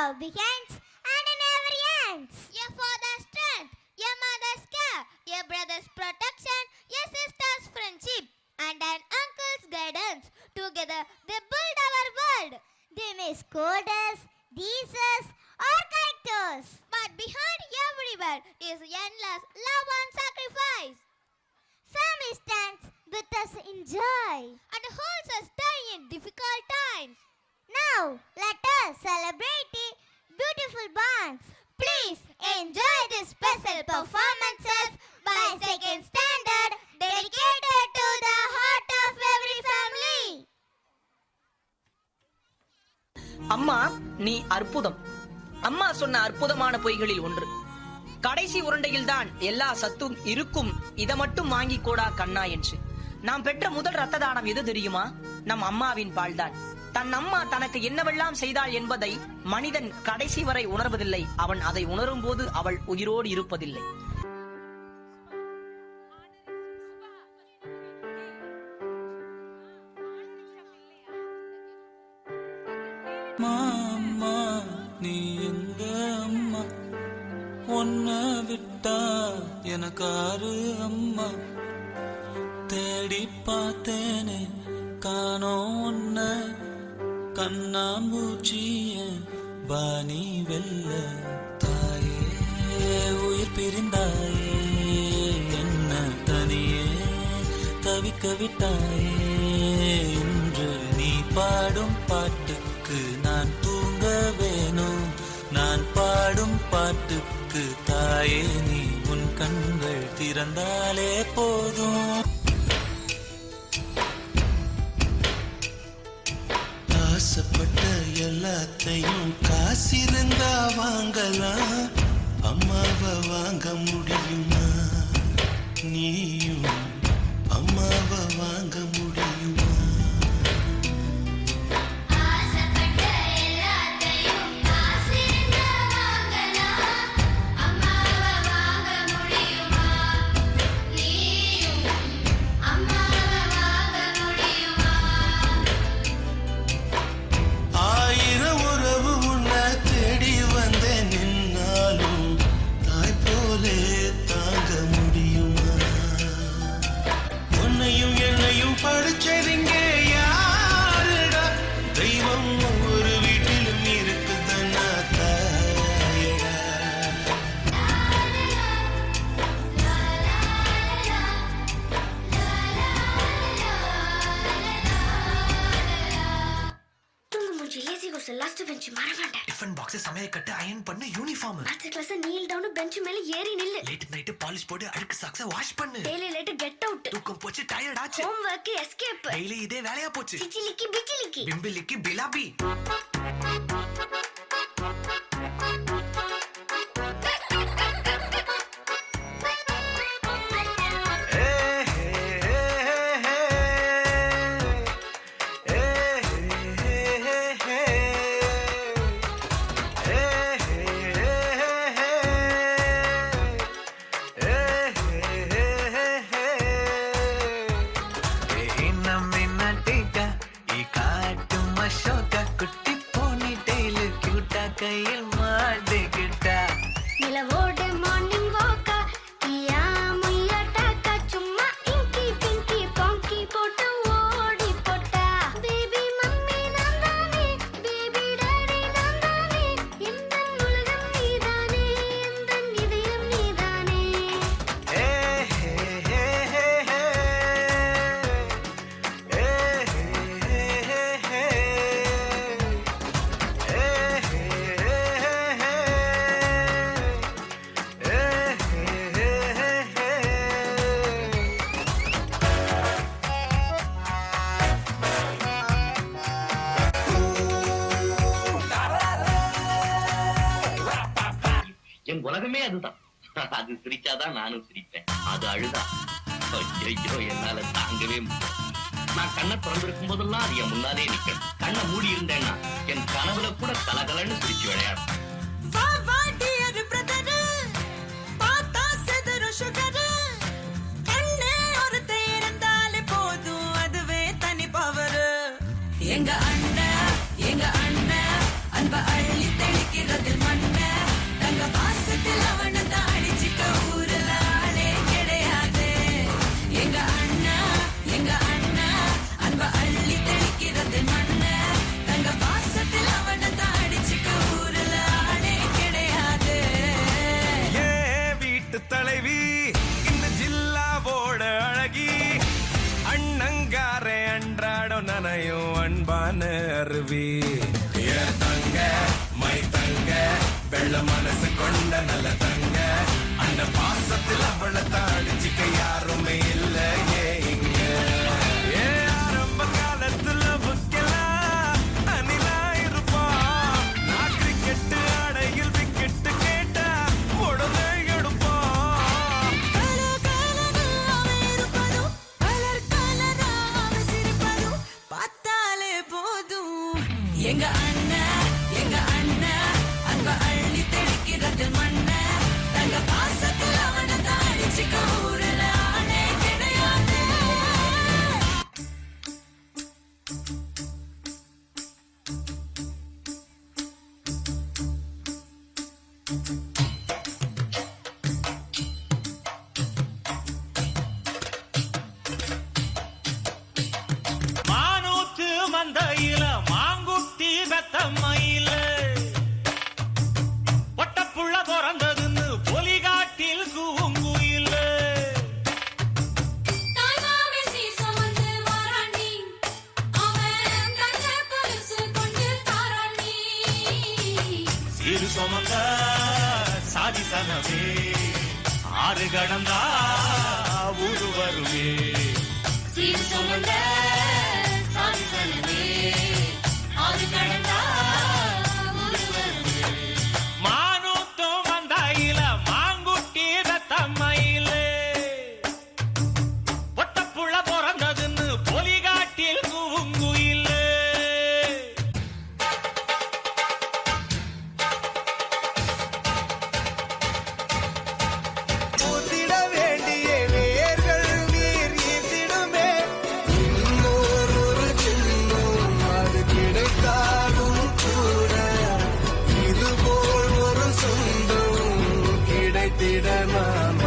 love begins and it never ends. Your father's strength, your mother's care, your brother's protection, your sister's friendship, and an uncle's guidance. Together, they build our world. They may scold us, tease us, or correct us. But behind every word is endless love and sacrifice. Family stands with us in joy and holds us steady in difficult times. Now, let us celebrate the beautiful bonds. Please enjoy these special performances by Second Standard dedicated to the heart of every family. அம்மா நீ அற்புதம். அம்மா சொன்ன அற்புதமான பொய்களில் ஒன்று, கடைசி உருண்டையில் தான் எல்லா சத்தும் இருக்கும், இதை மட்டும் வாங்கி கோடா கண்ணா என்று. நாம் பெற்ற முதல் ரத்த தானம் எது தெரியுமா? நம் அம்மாவின் பால்தான். தன் அம்மா தனக்கு என்னவெல்லாம் செய்தாள் என்பதை மனிதன் கடைசி வரை உணர்வதில்லை. அவன் அதை உணரும் போது அவள் உயிரோடு இருப்பதில்லை. அம்மா நீ எங்க அம்மா, உன்னை விட்டா எனக்காரு அம்மா, தேடி பார்த்தேனே காணோம் உன்னை, கண்ணாம்பூச்சிய பாணி வெல்ல. தாயே உயிர் பிரிந்தாயே, என்ன தனியே தவிக்க விட்டாயே, இன்று நீ பாடும் பாட்டுக்கு நான் தூங்க வேணும், நான் பாடும் பாட்டுக்கு தாயே நீ உன் கண்கள் திறந்தாலே போதும். ஆசைப்பட்ட எல்லாத்தையும் காசிருந்தா வாங்கலாம், அம்மாவை வாங்க முடியுமா? நீயும் அம்மாவை வாங்க முடியுமா? படிச்சதிங்க யாருடா, தெய்வம் ஒரு வீட்டிலும் இருக்குதுன்னா தாயடா. தூங்கு மூஞ்சி லேசி கோஸ் லாஸ்ட் பெஞ்ச் மறவாண்டே. டிஃபன் பாக்ஸ் சமையல் கட்டு அயன் பண்ணு, யூனிஃபார்ம் அடுத்த கிளாஸ் நீல் டவுன் பெஞ்ச் மேல ஏறி நில்லு. லேட் நைட் பாலிஷ் போட்டு அழுக்கு சாக்ஸ வாஷ் பண்ணு. Daily late get out. தூக்கம் போச்சு, டயர்ட் ஆச்சு, ஹோம் வர்க் எஸ்கேப். டெய்லி இதே வேலையா போச்சு. சிச்சிலிக்கி பிச்சிலிக்கி பிம்பிலிக்கி பிலாபி. கையில் மாட்டிக்கிட்டா நிலவோடு மார்னிங் வாக்கா, கியா முய்யா டாக்கா, சும்மா இங்கி பிங்கி பாங்கி போட்டு ஓடி போட்டா. பேபி மம்மி நான் தானே, பேபி டாடி நான் தானே, எந்தன் உலகம் நீதானே, எந்தன் இதயம் நீதானே. என் உலகமே அதுதான். அது சிரிச்சாதான் நானும் சிரிப்பேன், அது அழுதா ஐயோ என்னால தாங்கவே முடியும். நான் கண்ணை திறந்திருக்கும் போதெல்லாம் அது என் முன்னாலே நிற்கும். கண்ணை மூடி இருந்தேன்னா என் கனவுல கூட கலகலன்னு சிரிச்சு விளையாடும். எங்க அண்ணன் அன்ப அள்ளி தெளிக்க ராகி அண்ணங்காரே அன்றாடம் நனையும் அன்பான அருவி ஏன் தங்க மை தங்க வெள்ள மனசு கொண்ட நல்ல தங்க அந்த பாசத்தில் அவளை தாடிச்சுக்க யாருமே இல்லையே இங்க ஏ ஆரம்ப காலத்துல புக்கலாம் அணிலா இருப்பா நான் கிரிக்கெட்டு ஆடையில் விக்கெட்டு கேட்டா உடனே எடுப்பா பார்த்தாலே போதும் எங்க அண்ணன் அன்ப அள்ளி தெளிக்கிறது மண்ண தங்க பாசத்தில் அவனை தாடிச்சுக்க ஊருல ஆளே கிடையாது மானூத்து மந்தையில மாங்குட்டி பெத்தம்மையில பொட்டப்புள்ள பிறந்ததுன்னு பொலிகாட்டில் கூங்குயில தாய்மாமே சீசமந்து வாராண்டி அவன் கண்ண கொலுசு கொண்டு தாராண்டி சீரு சுமந்த சாதி தனவே ஆறு கடந்தா ஊரு வருவே சீர் சுமந்த சாதிசனமே ஆறு கடந்தா ஊரு வருமே மானூத்தும் மந்தையில மாங்குட்டி பெத்தம்மையில பொட்டப்புள்ள பிறந்ததுன்னு பொலிகாட்டில் கூங்குயில ஊத்திட வேண்டிய வேர்கள் நீர் ஈர்த்திடுமே இன்னொரு சின்னம் அது கிடைத்தாலும் கூட இதுபோல் ஒரு சொந்தம் கிடைத்திட நாம்